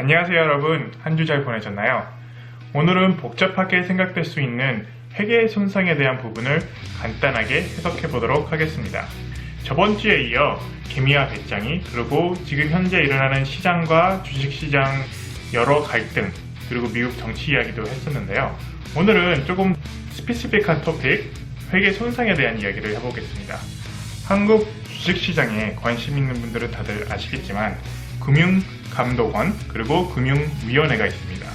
안녕하세요 여러분, 한 주 잘 보내셨나요? 오늘은 복잡하게 생각될 수 있는 회계 손상에 대한 부분을 간단하게 해석해 보도록 하겠습니다. 저번 주에 이어 개미와 배짱이, 그리고 지금 현재 일어나는 시장과 주식시장 여러 갈등, 그리고 미국 정치 이야기도 했었는데요. 오늘은 조금 스페시픽한 토픽, 회계 손상에 대한 이야기를 해보겠습니다. 한국 주식시장에 관심 있는 분들은 다들 아시겠지만 금융감독원 그리고 금융위원회가 있습니다.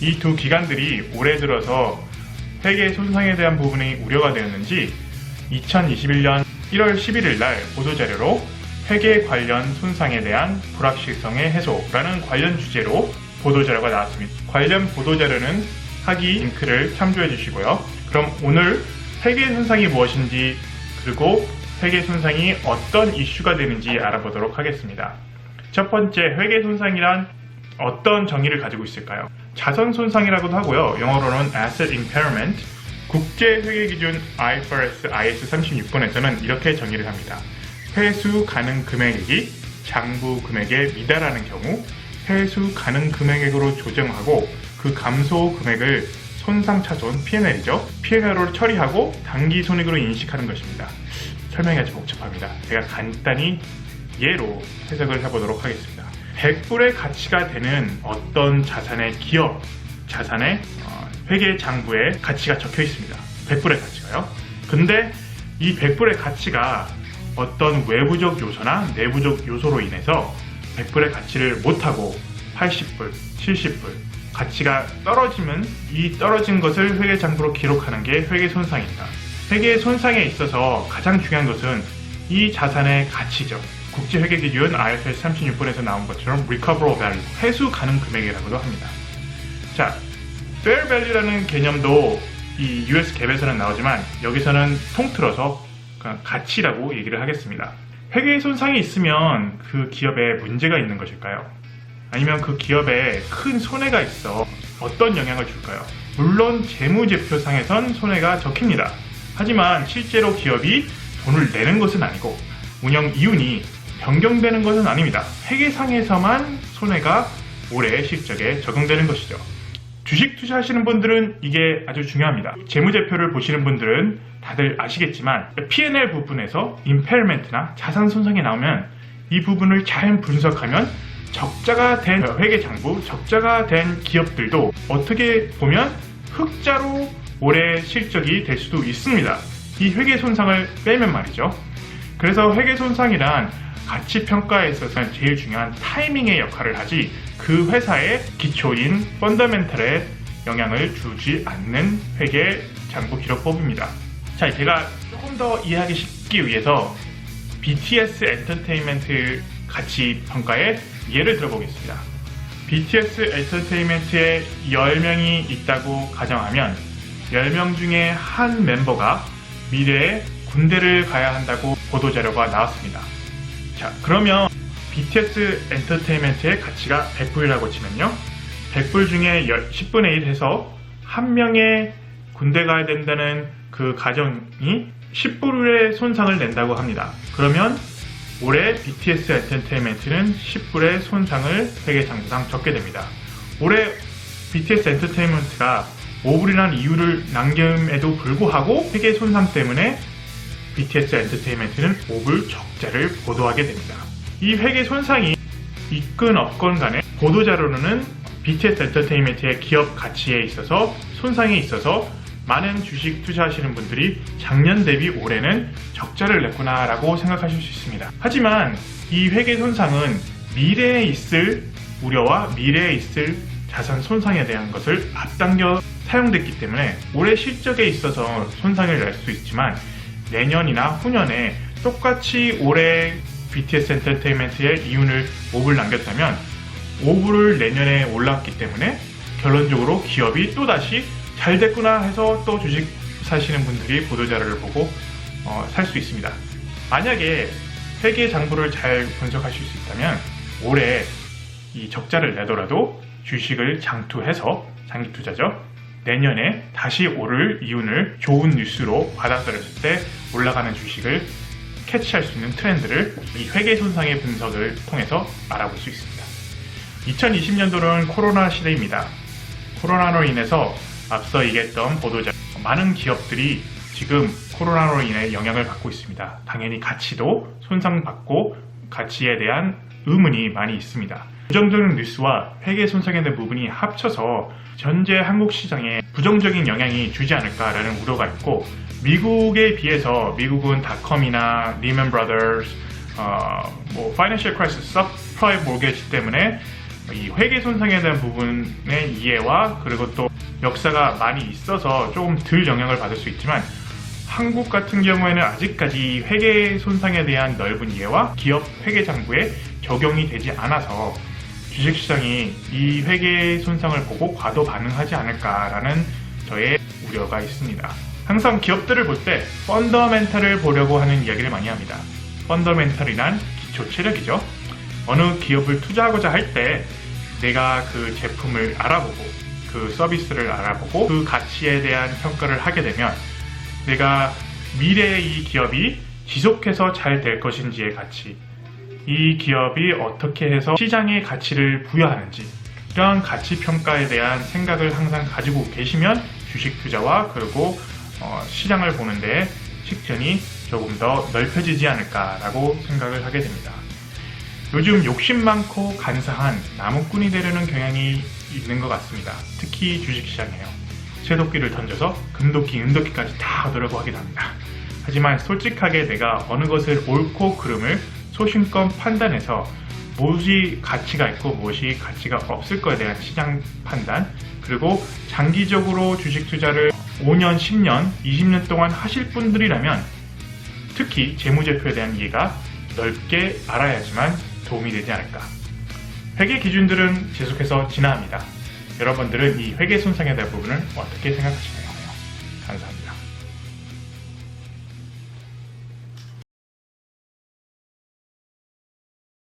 이 두 기관들이 올해 들어서 회계 손상에 대한 부분이 우려가 되었는지 2021년 1월 11일 날 보도자료로 회계 관련 손상에 대한 불확실성의 해소라는 관련 주제로 보도자료가 나왔습니다. 관련 보도자료는 하기 링크를 참조해 주시고요. 그럼 오늘 회계 손상이 무엇인지, 그리고 회계 손상이 어떤 이슈가 되는지 알아보도록 하겠습니다. 첫 번째, 회계 손상이란 어떤 정의를 가지고 있을까요? 자선 손상이라고도 하고요. 영어로는 asset impairment. 국제 회계 기준 IFRS IS 36번에서는 이렇게 정의를 합니다. 회수 가능 금액이 장부 금액에 미달하는 경우 회수 가능 금액으로 조정하고 그 감소 금액을 손상차손 P&L이죠. P&L로 처리하고 당기 손익으로 인식하는 것입니다. 설명이 아주 복잡합니다. 제가 간단히 예로 해석을 해보도록 하겠습니다. 100불의 가치가 되는 어떤 자산의 기업 자산의 회계 장부에 가치가 적혀 있습니다. 100불의 가치가요. 근데 이 100불의 가치가 어떤 외부적 요소나 내부적 요소로 인해서 100불의 가치를 못하고 80불, 70불 가치가 떨어지면 이 떨어진 것을 회계 장부로 기록하는 게 회계 손상입니다. 회계 손상에 있어서 가장 중요한 것은 이 자산의 가치죠. 국제회계 기준 IFRS 36번에서 나온 것처럼 recoverable value, 회수 가능 금액이라고도 합니다. 자, fair value라는 개념도 이 US 갭에서는 나오지만 여기서는 통틀어서 그냥 가치라고 얘기를 하겠습니다. 회계 손상이 있으면 그 기업에 문제가 있는 것일까요? 아니면 그 기업에 큰 손해가 있어 어떤 영향을 줄까요? 물론 재무제표상에선 손해가 적힙니다. 하지만 실제로 기업이 돈을 내는 것은 아니고 운영 이윤이 변경되는 것은 아닙니다. 회계상에서만 손해가 올해 실적에 적용되는 것이죠. 주식 투자하시는 분들은 이게 아주 중요합니다. 재무제표를 보시는 분들은 다들 아시겠지만 P&L 부분에서 임페어먼트나 자산 손상이 나오면 이 부분을 잘 분석하면 적자가 된 회계장부, 적자가 된 기업들도 어떻게 보면 흑자로 올해 실적이 될 수도 있습니다. 이 회계손상을 빼면 말이죠. 그래서 회계손상이란 가치평가에 있어서는 제일 중요한 타이밍의 역할을 하지 그 회사의 기초인 펀더멘털에 영향을 주지 않는 회계장부 기록법입니다. 자, 제가 조금 더 이해하기 쉽기 위해서 BTS 엔터테인먼트 가치평가의 예를 들어보겠습니다. BTS 엔터테인먼트에 10명이 있다고 가정하면 10명 중에 한 멤버가 미래에 군대를 가야 한다고 보도자료가 나왔습니다. 자, 그러면 BTS 엔터테인먼트의 가치가 100불이라고 치면요. 100불 중에 10분의 1 해서 한 명의 군대 가야 된다는 그 가정이 10불의 손상을 낸다고 합니다. 그러면 올해 BTS 엔터테인먼트는 10불의 손상을 회계장부상 적게 됩니다. 올해 BTS 엔터테인먼트가 5불이라는 이유를 남김에도 불구하고 회계 손상 때문에 BTS 엔터테인먼트는 5불 적자를 보도하게 됩니다. 이 회계 손상이 있건 없건 간에 보도자료로는 BTS 엔터테인먼트의 기업 가치에 있어서 손상이 있어서 많은 주식 투자하시는 분들이 작년 대비 올해는 적자를 냈구나 라고 생각하실 수 있습니다. 하지만 이 회계 손상은 미래에 있을 우려와 미래에 있을 자산 손상에 대한 것을 앞당겨 사용됐기 때문에 올해 실적에 있어서 손상을 낼 수 있지만 내년이나 후년에 똑같이 올해 BTS 엔터테인먼트의 이윤을 5불 남겼다면 5불을 내년에 올랐기 때문에 결론적으로 기업이 또다시 잘 됐구나 해서 또 주식 사시는 분들이 보도자료를 보고 살 수 있습니다. 만약에 회계 장부를 잘 분석하실 수 있다면 올해 이 적자를 내더라도 주식을 장투해서 장기 투자죠. 내년에 다시 오를 이윤을 좋은 뉴스로 받아들였을 때 올라가는 주식을 캐치할 수 있는 트렌드를 이 회계 손상의 분석을 통해서 알아볼 수 있습니다. 2020년도는 코로나 시대입니다. 코로나로 인해서 앞서 얘기했던 보도자 많은 기업들이 지금 코로나로 인해 영향을 받고 있습니다. 당연히 가치도 손상받고 가치에 대한 의문이 많이 있습니다. 부정적인 뉴스와 회계 손상에 대한 부분이 합쳐서 현재 한국 시장에 부정적인 영향이 주지 않을까라는 우려가 있고, 미국에 비해서 미국은 닷컴이나 리먼 브라더스, 파이낸셜 크라이시스, 서프라임 모게지 때문에 이 회계 손상에 대한 부분의 이해와 그리고 또 역사가 많이 있어서 조금 덜 영향을 받을 수 있지만, 한국 같은 경우에는 아직까지 회계 손상에 대한 넓은 이해와 기업 회계 장부에 적용이 되지 않아서 주식시장이 이 회계 손상을 보고 과도 반응하지 않을까라는 저의 우려가 있습니다. 항상 기업들을 볼 때 펀더멘탈을 보려고 하는 이야기를 많이 합니다. 펀더멘탈이란 기초 체력이죠. 어느 기업을 투자하고자 할 때 내가 그 제품을 알아보고 그 서비스를 알아보고 그 가치에 대한 평가를 하게 되면 내가 미래의 이 기업이 지속해서 잘 될 것인지의 가치, 이 기업이 어떻게 해서 시장의 가치를 부여하는지, 이런 가치 평가에 대한 생각을 항상 가지고 계시면 주식 투자와 그리고 시장을 보는데 식견이 조금 더 넓혀지지 않을까라고 생각을 하게 됩니다. 요즘 욕심 많고 간사한 나무꾼이 되려는 경향이 있는 것 같습니다. 특히 주식시장이에요. 쇠도끼를 던져서 금도끼, 은도끼까지 다 얻으려고 하기도 합니다. 하지만 솔직하게 내가 어느 것을 옳고 그름을 소신껏 판단해서 무엇이 가치가 있고 무엇이 가치가 없을 거에 대한 시장 판단, 그리고 장기적으로 주식 투자를 5년, 10년, 20년 동안 하실 분들이라면 특히 재무제표에 대한 이해가 넓게 알아야지만 도움이 되지 않을까. 회계 기준들은 계속해서 진화합니다. 여러분들은 이 회계 손상에 대한 부분을 어떻게 생각하시나요?